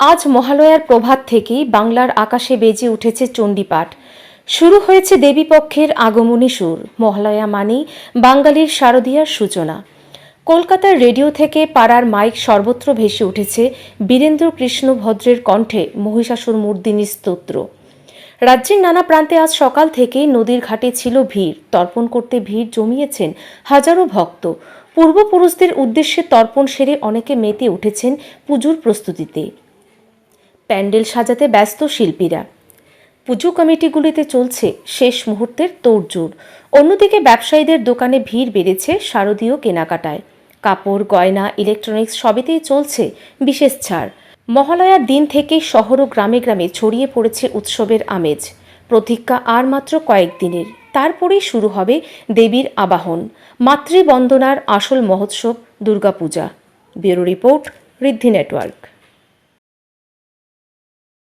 আজ মহালয়ার প্রভাত থেকেই বাংলার আকাশে বেজে উঠেছে চণ্ডীপাঠ। শুরু হয়েছে দেবীপক্ষের আগমনী সুর। মহালয়া মানেই বাঙালির শারদীয়ার সূচনা। কলকাতার রেডিও থেকে পাড়ার মাইক সর্বত্র ভেসে উঠেছে বীরেন্দ্র কৃষ্ণ ভদ্রের কণ্ঠে মহিষাসুর মর্দিনী স্তোত্র। রাজ্যের নানা প্রান্তে আজ সকাল থেকেই নদীর ঘাটে ছিল ভিড়। তর্পণ করতে ভিড় জমিয়েছেন হাজারো ভক্ত। পূর্বপুরুষদের উদ্দেশ্যে তর্পণ সেরে অনেকে মেতে উঠেছেন পুজোর প্রস্তুতিতে। প্যান্ডেল সাজাতে ব্যস্ত শিল্পীরা। পুজো কমিটিগুলিতে চলছে শেষ মুহূর্তের তোড়জোড়। অন্যদিকে ব্যবসায়ীদের দোকানে ভিড় বেড়েছে শারদীয় কেনাকাটায়। কাপড়, গয়না, ইলেকট্রনিক্স সবেতেই চলছে বিশেষ ছাড়। মহালয়ার দিন থেকেই শহর ও গ্রামে গ্রামে ছড়িয়ে পড়েছে উৎসবের আমেজ। প্রতীক্ষা আর মাত্র কয়েকদিনের, তারপরেই শুরু হবে দেবীর আবাহন, মাতৃবন্দনার আসল মহোৎসব দুর্গাপূজা। ব্যুরো রিপোর্ট, ঋদ্ধি নেটওয়ার্ক।